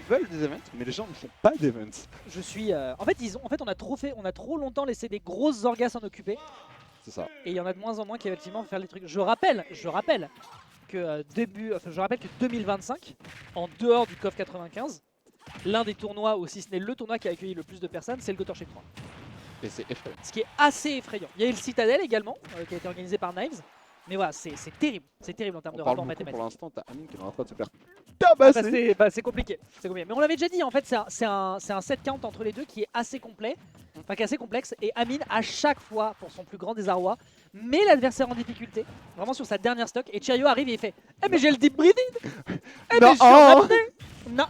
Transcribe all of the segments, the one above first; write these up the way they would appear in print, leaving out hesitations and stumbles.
veulent des events, mais les gens ne font pas d'events. Je suis. En fait, on a trop longtemps laissé des grosses orgas s'en occuper. C'est ça. Et il y en a de moins en moins qui effectivement vont faire les trucs. Je rappelle que je rappelle que 2025, en dehors du CoF 95, l'un des tournois, ou si ce n'est le tournoi qui a accueilli le plus de personnes, c'est le Gotorship 3. Et c'est effrayant. Ce qui est assez effrayant. Il y a eu le Citadel également, qui a été organisé par Knives. Mais voilà, c'est terrible. C'est terrible en termes de On parle rapport beaucoup mathématique. pour l'instant, t'as Amine qui est en train de se faire Ah bah, tabasser. c'est compliqué. Mais on l'avait déjà dit, en fait, c'est un set count entre les deux qui est assez complet, enfin qui est assez complexe. Et Amine, à chaque fois, pour son plus grand désarroi, met l'adversaire en difficulté, vraiment sur sa dernière stock. Et Cheerio arrive et il fait « Eh mais j'ai le deep breathing. Eh mais je suis en apnée. Non,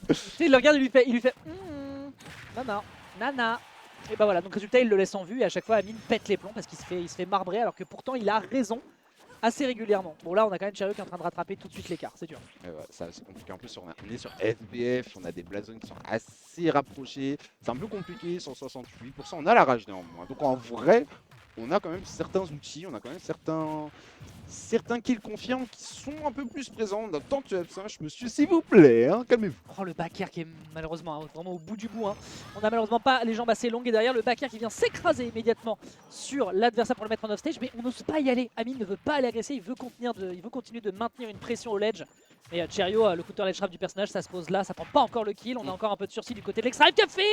tu sais, il le regarde et il lui fait non, nana. Et bah voilà, donc résultat, il le laisse en vue. Et à chaque fois, Amine pète les plombs parce qu'il se fait marbrer, alors que pourtant, il a raison. Assez régulièrement. Bon là on a quand même Cheerio qui est en train de rattraper tout de suite l'écart, c'est dur. Ouais, ça c'est compliqué en plus, on est sur FBF, on a des blasons qui sont assez rapprochés, c'est un peu compliqué, 168%, on a la rage néanmoins. Donc en vrai, on a quand même certains outils, on a quand même certains kills confirment qui sont un peu plus présents. Tant que tu as ça, je me suis s'il vous plaît, hein, calmez-vous. Oh le back air qui est malheureusement vraiment au bout du bout. Hein. On a malheureusement pas les jambes assez longues et derrière le back air qui vient s'écraser immédiatement sur l'adversaire pour le mettre en off stage, mais on n'ose pas y aller. Amine ne veut pas aller agresser, il veut continuer de maintenir une pression au ledge. Et Cheerio, le counter ledge trap du personnage, ça se pose là, ça prend pas encore le kill, on a encore un peu de sursis du côté de l'extra café.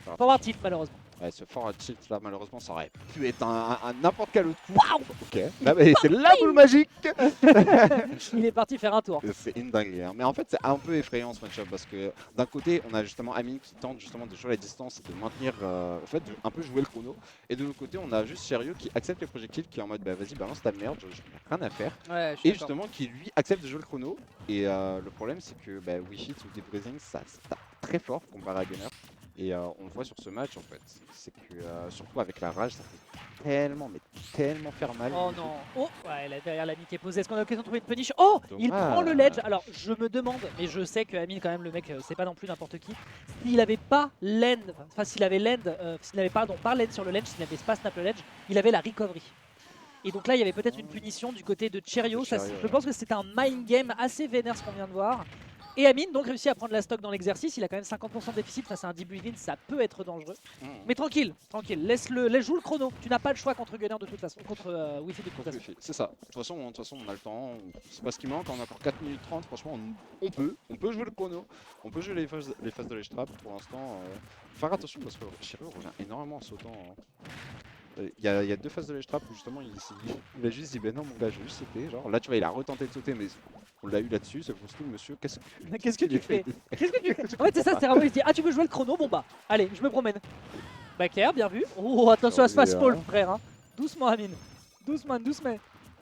Faut avoir tilt malheureusement. Ouais, ce fort tilt là, malheureusement, ça aurait pu être un n'importe quel autre coup. Waouh. Ok, là, c'est la boule magique. Il est parti faire un tour. C'est une dinguerie, hein. Mais en fait c'est un peu effrayant ce match-up parce que d'un côté on a justement Amine qui tente justement de jouer la distance et de maintenir, en fait un peu jouer le chrono, et de l'autre côté on a juste Cheerio qui accepte les projectiles, qui est en mode bah vas-y balance ta merde, je n'ai rien à faire, Ouais, je suis et d'accord. justement qui lui accepte de jouer le chrono, et le problème c'est que bah, Wi-Fi ou Deep Breathing ça tape très fort comparé à Gunner, et on le voit sur ce match en fait, c'est que surtout avec la rage ça fait tellement mais tellement faire mal. Oh non. Oh, ouais, là, derrière l'ami qui est posé. Est-ce qu'on a l'occasion de trouver une punish? Oh, il Dommage. prend le ledge. Alors, je me demande, mais je sais que Amine, quand même, le mec, c'est pas non plus n'importe qui. S'il avait pas land, enfin, s'il avait land, s'il n'avait pas land sur le ledge, s'il n'avait pas snap le ledge, il avait la recovery. Et donc là, il y avait peut-être une punition du côté de Cheerio. Je pense que c'était un mind game assez vénère ce qu'on vient de voir. Et Amine donc réussit à prendre la stock dans l'exercice. Il a quand même 50% de déficit face à un deep breathing, ça peut être dangereux. Mais tranquille, laisse jouer le chrono. Tu n'as pas le choix contre Gunner de toute façon, contre Wi-Fi de toute façon. C'est ça. De toute façon, on a le temps. C'est pas ce qui manque. On a encore 4 minutes 30. Franchement, on peut jouer le chrono. On peut jouer les phases de ledge trap. Pour l'instant, faire attention parce que Cheerio revient énormément en sautant. Il y a deux phases de ledge trap où justement il a juste dit ben non mon gars, je vais juste sauter. Genre là tu vois, il a retenté de sauter, mais on l'a eu là-dessus. C'est pour le monsieur. Qu'est-ce que tu fais? Qu'est-ce que tu fais? En fait, c'est ça, c'est vraiment, il se dit ah, tu veux jouer le chrono? Bon bah, allez, je me promène. Back air, bien vu. Oh, attention à ce fast fall, frère. Hein. Doucement, Amine. Doucement.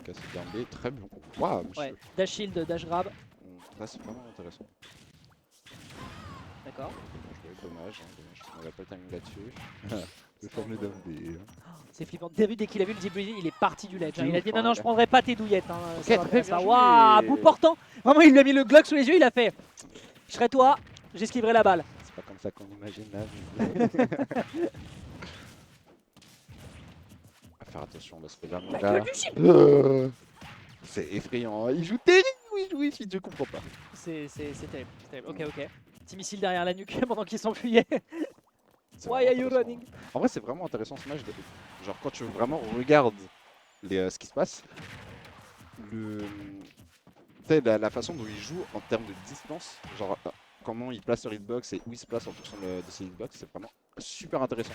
Casse bien B, très bon. Waouh, monsieur. Ouais, dash shield, dash grab. Là, c'est vraiment intéressant. D'accord. Dommage, on n'avait pas le timing là-dessus. Le fameux down B. C'est flippant. Dès qu'il a vu le deep breathing, il est parti du ledge. Hein. Il a dit ouf, non, je prendrai pas tes douillettes. Hein. Ok, très bien joué. Waouh, bout portant. Vraiment, il lui a mis le Glock sous les yeux, il a fait je serai toi, j'esquiverai la balle. C'est pas comme ça qu'on imagine la vie. À faire attention parce que là, mon gars. C'est effrayant. Il joue terrible ou il joue ici, je comprends pas. C'est terrible. Ok. Petit missile derrière la nuque pendant qu'il s'enfuyait. Why are you running? En vrai, c'est vraiment intéressant ce match. Genre, quand tu vraiment regardes ce qui se passe, la façon dont il joue en termes de distance, genre comment il place leur hitbox et où il se place en fonction de ses hitbox, c'est vraiment super intéressant.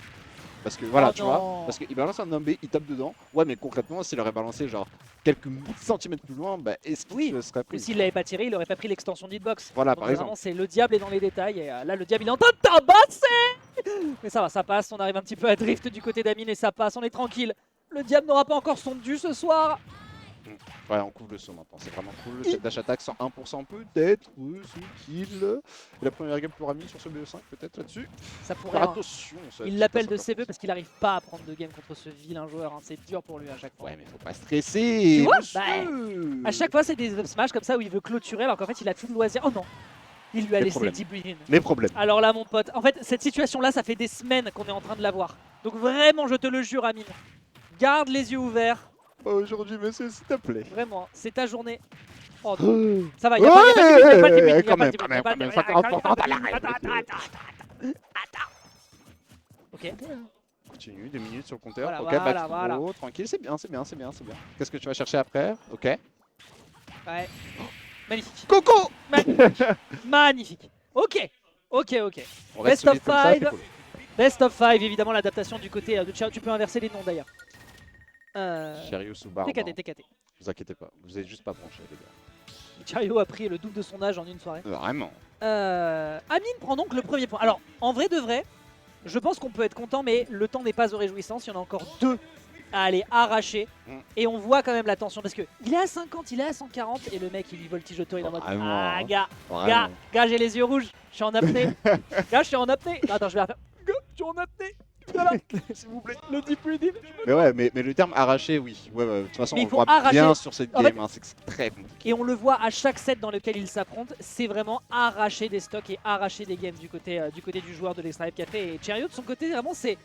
Parce que voilà, tu vois, parce qu'il balance un numb, il tape dedans. Ouais, mais concrètement, s'il aurait balancé genre quelques centimètres plus loin, bah, est-ce qu'il serait pris? Ou s'il l'avait pas tiré, il aurait pas pris l'extension d'hitbox. Voilà, donc par exemple. C'est le diable est dans les détails. Et là, le diable, il est en train de tabasser. Mais ça va, ça passe. On arrive un petit peu à drift du côté d'Amine et ça passe. On est tranquille. Le diable n'aura pas encore son dû ce soir. Ouais, on couvre le saut maintenant, c'est vraiment cool. Cette dash attack 101% peut-être, ce kill. Et la première game pour Amine sur ce BE5 peut-être là-dessus. Ça pourrait. Attention, il l'appelle de ses voeux parce qu'il n'arrive pas à prendre de game contre ce vilain joueur. Hein. C'est dur pour lui à chaque fois. Ouais, mais faut pas stresser. Tu vois à chaque fois, c'est des up smash comme ça où il veut clôturer alors qu'en fait, il a tout le loisir. Oh non, il lui a laissé le deep breathing. Les problèmes. Alors là, mon pote, en fait, cette situation-là, ça fait des semaines qu'on est en train de la voir. Donc vraiment, je te le jure, Amine, garde les yeux ouverts. Aujourd'hui, monsieur, s'il te plaît. Vraiment, c'est ta journée. Oh, non. Ça va, il n'y a pas de timing, il y a pas de timing, il y a quand pas même, de quand timing, il y a pas de même, timing, 50% t'as l'arrêt. Attends. Ok. Continue, 2 minutes sur le compteur. Voilà, Ok, voilà, back voilà. throw, tranquille, c'est bien, c'est bien, c'est bien, c'est bien. Qu'est-ce que tu vas chercher après? Ok. Ouais. Magnifique. Coco! Magnifique. Magnifique. Ok. Ok, ok. On Best reste of solide comme ça, c'est 5. cool. Best of 5, évidemment, l'adaptation du côté de Chariot. Tu peux inverser les noms d'ailleurs. Chariot ou Barbe, TKT, hein. TKT. Vous inquiétez pas, vous êtes juste pas branchés, les gars. Chariot a pris le double de son âge en une soirée. Vraiment. Amine prend donc le premier point. Alors, en vrai de vrai, je pense qu'on peut être content, mais le temps n'est pas aux réjouissances. Il y en a encore 2 à aller arracher. Et on voit quand même la tension parce que il est à 50, il est à 140 et le mec il lui voltige auto, il est en mode Vraiment, ah hein. gars, Vraiment. gars j'ai les yeux rouges, je suis en apnée. Gars je suis en apnée. Attends je vais la faire. Gars je suis en apnée. Voilà. S'il vous plaît, le deep breathing. Mais ouais, mais le terme arraché, oui. Ouais, ouais, de toute façon, Mais on il le faut voit arracher. bien sur cette En game, hein, c'est que c'est très compliqué. Et on le voit à chaque set dans lequel ils s'affrontent, c'est vraiment arracher des stocks et arracher des games du côté du joueur de l'Extra Life Café. Et Chariot de son côté vraiment c'est...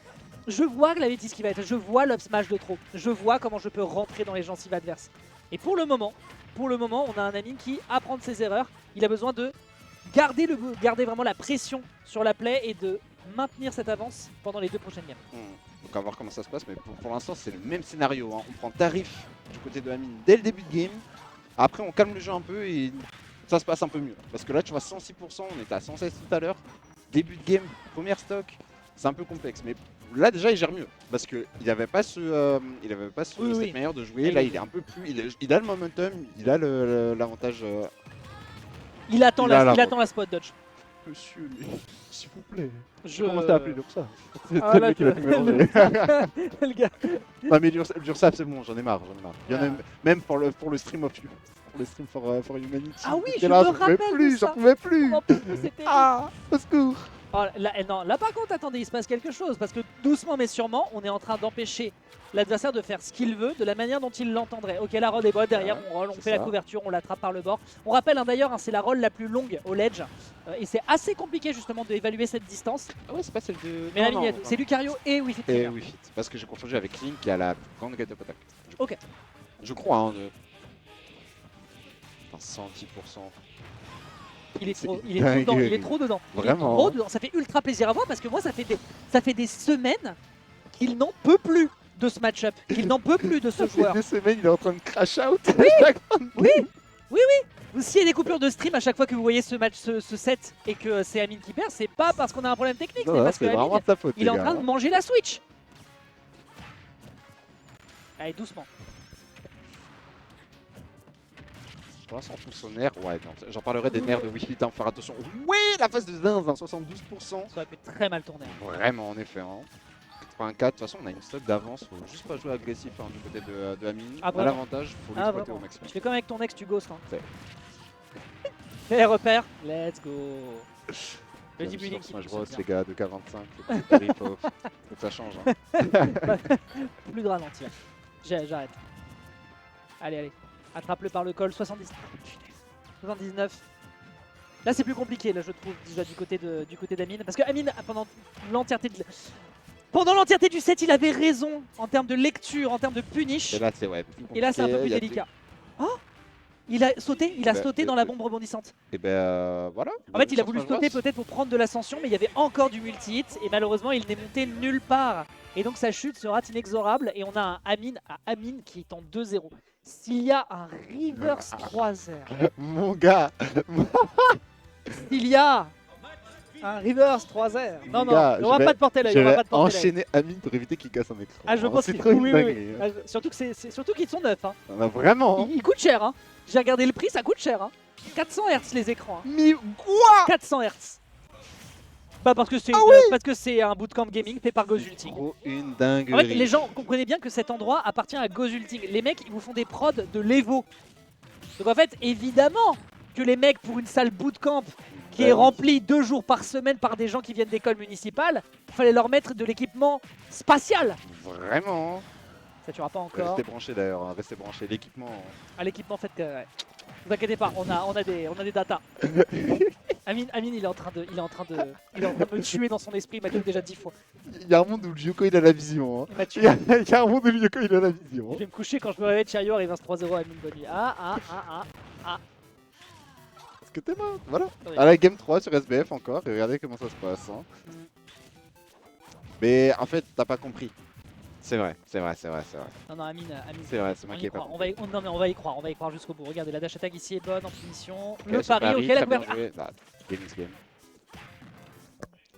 Je vois la bêtise qui va être, je vois l'up smash de trop, je vois comment je peux rentrer dans les gencives adverses. Et pour le moment, on a un Amine qui apprend de ses erreurs. Il a besoin de garder vraiment la pression sur la play et de maintenir cette avance pendant les 2 prochaines games. Donc on va voir comment ça se passe, mais pour l'instant c'est le même scénario, hein. On prend tarif du côté de Amine dès le début de game. Après on calme le jeu un peu et ça se passe un peu mieux. Parce que là tu vois 106%, on était à 116 tout à l'heure. Début de game, première stock, c'est un peu complexe. Mais là déjà il gère mieux. Parce qu'il n'avait pas cette manière de jouer. Là il est un peu plus. Il a le momentum, il a l'avantage. Il attend la spot dodge. Monsieur, s'il vous plaît. Comment t'as appelé l'URSAF? C'est Ah, le là, mec qui l'a fait mélanger. le gars. Non mais l'URSAF c'est bon, j'en ai marre. Il y en a même pour le stream of you. Pour le stream for humanity. Ah oui, J'étais je là, me rappelle de ça. J'en pouvais plus. Comment c'était Ah, au secours. Oh, là par contre attendez, il se passe quelque chose parce que doucement mais sûrement on est en train d'empêcher l'adversaire de faire ce qu'il veut de la manière dont il l'entendrait. Ok, la roll est bonne, derrière on roll, on fait la couverture, on l'attrape par le bord. On rappelle d'ailleurs, c'est la roll la plus longue au ledge et c'est assez compliqué justement d'évaluer cette distance. Ah ouais, c'est pas celle de... Mais la ligne, c'est Lucario et Wii Fit. Et Wii Fit, parce que j'ai confondu avec Link qui a la plus grande get up attack. Ok. Je crois, hein, 110%. Il est trop dedans. Vraiment. Trop dedans. Ça fait ultra plaisir à voir parce que moi ça fait des semaines qu'il n'en peut plus de ce match-up, qu'il n'en peut plus de ce joueur. Des semaines, il est en train de crash out. Oui. S'il y a des coupures de stream à chaque fois que vous voyez ce match, ce set et que c'est Amine qui perd, c'est pas parce qu'on a un problème technique, c'est parce que vraiment Amine, de ta faute, il est en train de manger la Switch. Allez, doucement. Pour l'instant, tout son nerf. Ouais, non, j'en parlerai des nerfs de Wii Fit, hein, faut faire attention. Oui, la phase de Zinz, 72%. Ça aurait pu très mal tourner. Vraiment, en effet. Hein. 84, de toute façon, on a une stock d'avance, faut juste pas jouer agressif hein, du côté de Amine. Ah, on a l'avantage, faut l'exploiter au maximum. Tu fais comme avec ton ex, tu ghostes. Hein. C'est. Les repères, let's go. Le deep building qui Smash nous Bros, soutient. les gars, de 45, faut que ça change. Hein. Plus de ralentir. J'arrête. Allez. Attrape-le par le col, 70. 79. Là c'est plus compliqué, là je trouve déjà du côté d'Amine. Parce que Amine, pendant l'entièreté du set, il avait raison en termes de lecture, en termes de punish. Et là c'est plus Et là c'est un peu plus délicat. Oh, il a sauté dans la bombe rebondissante. Et ben voilà. En fait il a voulu sauter peut-être pour prendre de l'ascension, mais il y avait encore du multi-hit et malheureusement il n'est monté nulle part. Et donc sa chute sera inexorable et on a un Amine qui est en 2-0. S'il y a un reverse 3-0. Mon gars. S'il y a un reverse 3-0. Non, gars, on va pas te porter l'œil. On va pas te porter l'œil. Enchaîner Amine pour éviter qu'il casse un écran. Ah, je pense c'est qu'il trop une oui. dinguerie, hein. Surtout qu'ils sont neufs. Hein. On a vraiment. Ils coûtent cher. Hein. J'ai regardé le prix, ça coûte cher. Hein. 400 Hz les écrans. Hein. Mais quoi? 400 Hz. Bah parce que c'est un bootcamp gaming fait par Gozulting. Trop une dinguerie. En fait, les gens comprenez bien que cet endroit appartient à Gozulting. Les mecs, ils vous font des prods de l'Evo. Donc en fait, évidemment que les mecs pour une salle bootcamp qui est remplie 2 jours par semaine par des gens qui viennent d'école municipale, il fallait leur mettre de l'équipement spatial. Vraiment. Ça tuera pas encore. Restez branchés d'ailleurs, hein. Restez branchés. L'équipement. À l'équipement, faites. Ouais. Vous inquiétez pas, on a des datas. Amine, il est en train de me tuer dans son esprit. Il m'a tué déjà 10 fois. Il y a un monde où le Yoko il a la vision. Hein. Il m'a tué. Il y a un monde où le Yoko il a la vision. Je vais me coucher quand je me réveille. Chariot arrive à 3-0 Amine, bonne nuit. Ah. Ah. Parce que t'es mort, voilà. Oui. À la game 3 sur SBF encore, et regardez comment ça se passe. Hein. Mais en fait, t'as pas compris. C'est vrai, c'est vrai, c'est vrai, c'est vrai. Non, non, Amine, C'est vrai, c'est moi on qui y ai pas croit. compris. Non, mais on va y croire jusqu'au bout. Regardez, la dash attack ici est bonne en punition. Ok, Le ce pari, ok, la très bien couverture. joué. Ah, game is game.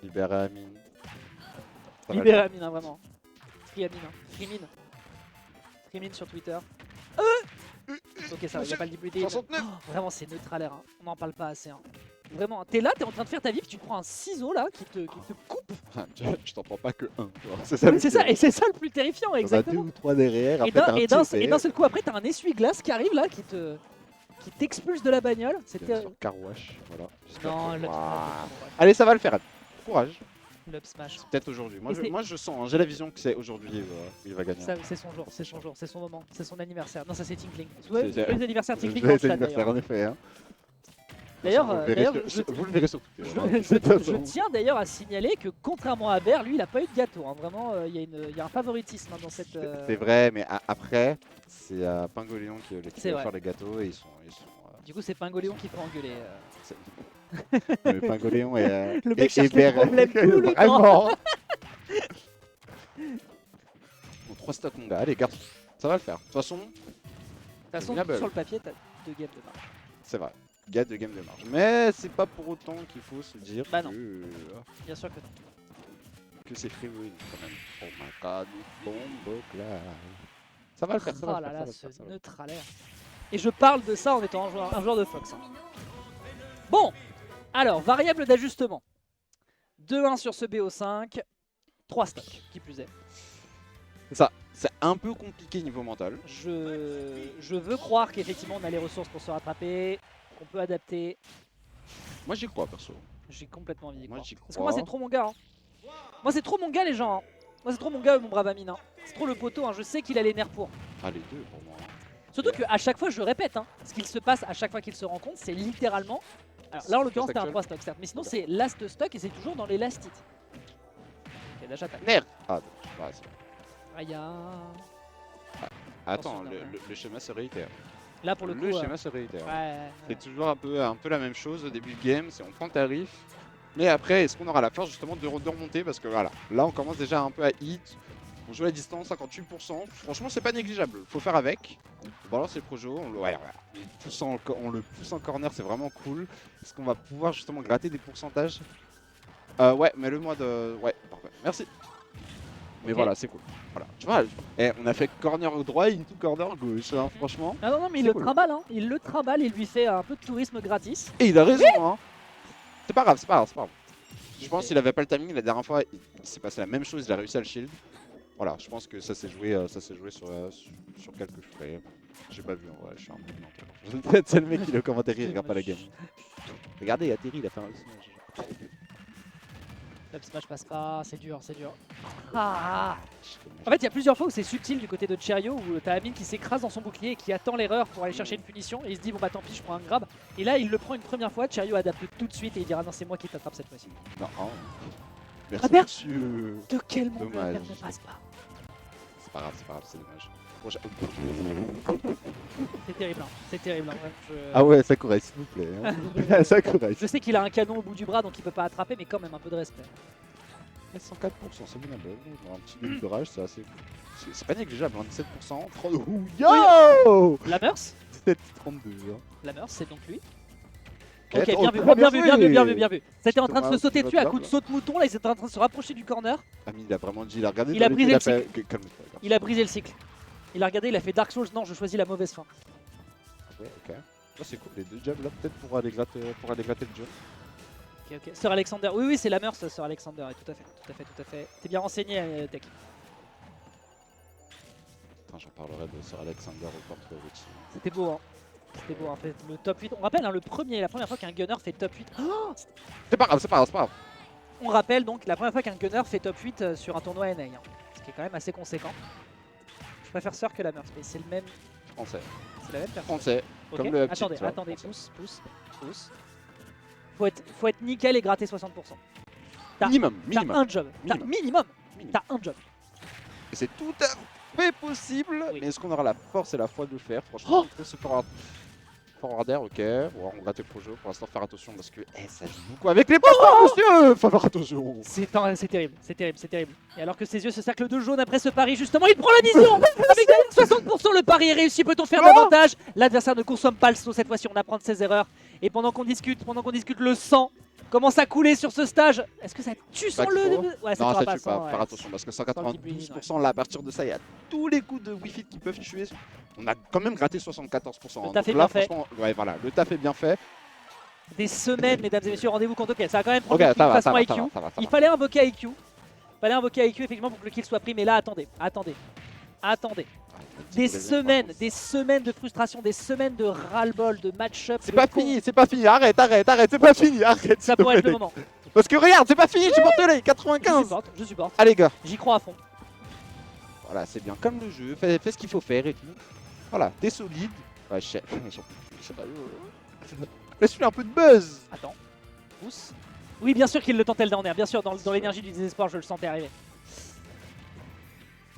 Libéré Amine. Ça va le Libéré faire. Amine, hein, vraiment. Free Amine, hein. Free Mine. Free Mine sur Twitter. Ok, ça va, il n'y a pas le deep 69. vraiment, c'est neutre à l'air. Hein. On n'en parle pas assez. Hein. Vraiment, t'es là, t'es en train de faire ta vie, puis tu prends un ciseau là qui te coupe. Je t'en prends pas que un. C'est ça, Oui, c'est ça, et c'est ça le plus terrifiant, T'en as 2 exactement. ou 3 derrière. Et Après, t'as un d'un tiré. seul coup, après, t'as un essuie-glace qui arrive là, qui t'expulse de la bagnole. C'était. Sur Car Wash, voilà. J'espère Non, que- le Waouh. Allez, ça va le faire. Courage. L'up smash. Peut-être aujourd'hui. Moi, Et c'est- moi, je sens, hein, j'ai la vision que c'est aujourd'hui il va gagner. C'est son jour, c'est son jour, c'est son moment, c'est son anniversaire. Non, ça c'est Tinkling. C'est- Joyeux anniversaire Tinkling Joyeux dans le chat anniversaire, d'ailleurs. en effet. Hein. D'ailleurs, Vous le verrez vous le verrez sur Twitter. hein. je tiens d'ailleurs à signaler que contrairement à Ber, lui il a pas eu de gâteau. Hein. Vraiment, il y a un favoritisme hein, dans cette. C'est vrai, mais après, c'est Pingoléon qui C'est va vrai. faire les gâteaux et ils sont Du coup, c'est Pingoléon qui peut engueuler. c'est- le Pingoléon est. Le mec et cherche les Ber- problèmes tout le temps. Vraiment. Bon, 3 stocks, mon gars. Allez, garde. Ça va le faire. De toute façon, De toute façon, Winnable. sur le papier, t'as 2 games de marge. c'est vrai. Gagne de game de marge. Mais c'est pas pour autant qu'il faut se dire Bah non. Bien sûr que non. que c'est free win quand même. Oh my god, bombe clair. Ça va le faire, ça va Oh le là faire. là, ça ce va le faire, ça va le neutre à l'air. Et je parle de ça en étant un joueur de Fox. Hein. Bon, alors, variable d'ajustement. 2-1 sur ce BO5, 3 stocks, qui plus est. C'est ça. C'est un peu compliqué niveau mental. Je veux croire qu'effectivement on a les ressources pour se rattraper, qu'on peut adapter. Moi j'y crois perso. J'ai complètement envie d'y Moi, croire. j'y Parce que moi crois. c'est trop mon gars. Hein. Moi c'est trop mon gars les gens. Hein. Moi c'est trop mon gars mon brave Amine. Hein. C'est trop le poteau, hein. Je sais qu'il a les nerfs pour. Ah les deux pour moi. Surtout qu'à chaque fois je répète, hein, ce qu'il se passe à chaque fois qu'ils se rencontrent, c'est littéralement... Alors là en l'occurrence c'était un 3 stock certes, mais sinon c'est last stock et c'est toujours dans les last hits. Ok, dash attack. Nerf. Ah bah, c'est bon. Aïe. Attends, Attention, le schéma se réitère. Là pour le coup... schéma se réitère. ouais. C'est toujours un peu la même chose au début du game, c'est on prend le tarif. Mais après, est-ce qu'on aura la force justement de remonter? Parce que voilà, là on commence déjà un peu à hit. On joue à distance, 58%. Franchement, c'est pas négligeable. Faut faire avec. On balance les projos. On le pousse en corner, c'est vraiment cool. Est-ce qu'on va pouvoir justement gratter des pourcentages? Ouais, mais le mois de. Ouais, parfait. Merci. Mais Ok. voilà, c'est cool. Voilà. Tu vois, on a fait corner au droit, into corner gauche, hein, franchement. Ah non, mais il C'est le cool. trimballe, hein. Il le trimballe, il lui fait un peu de tourisme gratis. Et il a raison, hein. C'est pas grave, c'est pas grave. Je pense qu'il avait pas le timing la dernière fois, il s'est passé la même chose, il a réussi à le shield. Voilà, je pense que ça s'est joué, sur quelques frais. J'ai pas vu en vrai, je suis un peu menteur. C'est le mec qui est au commentaire, il regarde pas la game. Regardez, il a Terry, il a fait un smash. Up smash passe pas, c'est dur, c'est dur. Ah. En fait, il y a plusieurs fois où c'est subtil du côté de Cherio, où t'as Amine qui s'écrase dans son bouclier et qui attend l'erreur pour aller chercher une punition. Et il se dit, bon bah tant pis, je prends un grab. Et là, il le prend une première fois, Cherio adapte tout de suite et il dira, non, c'est moi qui t'attrape cette fois-ci. Non, oh. Merci, merde. monsieur. De quel monde Dommage. la perte ne passe pas? C'est pas grave, c'est dommage. C'est terrible, hein. C'est terrible. Hein. Ah ouais, Sakurai, s'il vous plaît. Hein. Sakurai. Je sais qu'il a un canon au bout du bras, donc il peut pas attraper, mais quand même un peu de respect. 104%, c'est bien belle. Un petit début de rage, c'est assez cool. C'est pas négligeable, 27%. 30... Ouh, yo La Meurs 17, 32. Hein. La Meurs, c'est donc lui. Ok, Ok, oh, bien vu, très bien vu, bien vu, bien vu, bien vu. C'était en train de Thomas, se sauter tu vas dessus à bien, coup de là. saut de mouton, là il était en train de se rapprocher du corner. Amine, il a vraiment dit, il a regardé. Il a dans les brisé yeux, le fait, calme-toi, gars. Il a brisé le cycle. Il a regardé, il a fait Dark Souls, non, je choisis la mauvaise fin. Ouais, ok. Oh, c'est cool, les deux jabs là, peut-être pour aller gratter le jeu. Ok, ok. Sir Alexander, oui, oui, c'est la Meurs, Sir Alexander, tout à fait, tout à fait, tout à fait. T'es bien renseigné, Tech. Attends, j'en parlerai de Sir Alexander au portrait routine. C'était beau, hein. C'était beau, en fait. Le top 8, on rappelle, hein, la première fois qu'un gunner fait top 8. Oh, C'est pas grave, c'est pas grave, c'est pas grave. on rappelle donc la première fois qu'un gunner fait top 8 sur un tournoi NA, hein, ce qui est quand même assez conséquent. Je préfère Sir que la Meurs, mais c'est le même, Français. c'est la même personne. Français. Ok. Comme le petit, Attendez, tu vois, attendez, français. pousse. Faut être nickel et gratter 60%. T'as- Minimum, T'as minimum. un job. Minimum. Minimum. Minimum. T'as un job. Et c'est tout à fait possible, Oui. mais est-ce qu'on aura la force et la foi de le faire? Franchement, Oh, il faut se faire. Forwarder, ok. Bon, on gratte le jeu. Pour l'instant, faire attention parce que ça joue beaucoup avec les points, monsieur. Faut faire attention. C'est terrible, c'est terrible, c'est terrible. Et alors que ses yeux se cerclent de jaune après ce pari, justement, il prend la vision. Avec 60%, le pari est réussi. Peut-on faire davantage? L'adversaire ne consomme pas le slow cette fois-ci. On apprend de ses erreurs. Et pendant qu'on discute, le sang commence à couler sur ce stage. Est-ce que ça tue sans le... Ouais, Non, ça tue sans, pas. ouais. Faire attention parce que Sans 192%, là, à partir de ça, il y a tous les coups de Wi-Fi qui peuvent tuer. On a quand même gratté 74%. Le taf est Donc là, bien fait. franchement, ouais, voilà, le taf est bien fait. Des semaines, mesdames et messieurs, rendez-vous compte. Ok, ça va quand même prendre Ok, une ça va, façon ça va, IQ. ça va, ça va, ça Il va. fallait invoquer IQ. Effectivement pour que le kill soit pris. Mais là, attendez. Des semaines de frustration, des semaines de ras-le-bol, de match-up. C'est pas fini, c'est pas fini. Arrête, c'est pas fini. Arrête. Ça pourrait être le moment. Parce que regarde, c'est pas fini, je porte l'œil. 95. Je supporte. Allez, gars. J'y crois à fond. Voilà, c'est bien comme le jeu. Fais ce qu'il faut faire et tout. Voilà, t'es solide. Ouais, chef. Laisse-lui un peu de buzz. Attends. Pousse. Oui, bien sûr qu'il le tentait le down air. Bien sûr, dans l'énergie du désespoir, je le sentais arriver.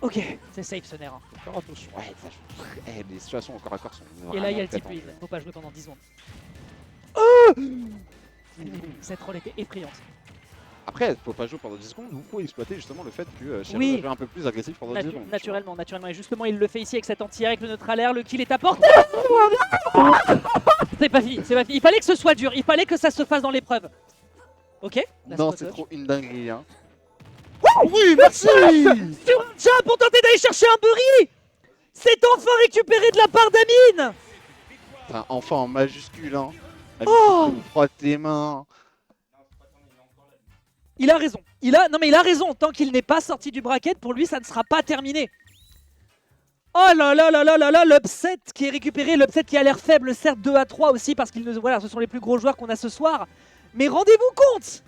Ok, c'est safe ce nerf. Faut faire attention. Ouais, ça joue. Les situations au corps à corps sont. Et là, il y a le vraiment type lead. Faut pas jouer pendant 10 secondes. Cette rôle était effrayante. Après, faut pas jouer pendant 10 secondes, il faut exploiter justement le fait que Shiro Oui. va jouer un peu plus agressif pendant 10 secondes. Naturellement. Et justement, il le fait ici avec cet anti-air, avec le neutral air. Le kill est à portée. C'est pas fini. Il fallait que ce soit dur. Il fallait que ça se fasse dans l'épreuve. Ok. Non, c'est trop une dinguerie. Hein. Oui, merci. Sur un jab pour tenter d'aller chercher un burry. C'est enfin récupéré de la part d'Amine. Enfin, enfin en majuscule. Hein. Oh. Frotte tes mains. Il a raison. Il a raison. Tant qu'il n'est pas sorti du bracket, pour lui, ça ne sera pas terminé. Oh là là là là là là, l'upset qui est récupéré, l'upset qui a l'air faible, certes 2 à 3 aussi, parce qu'ils voilà, ce sont les plus gros joueurs qu'on a ce soir. Mais rendez-vous compte.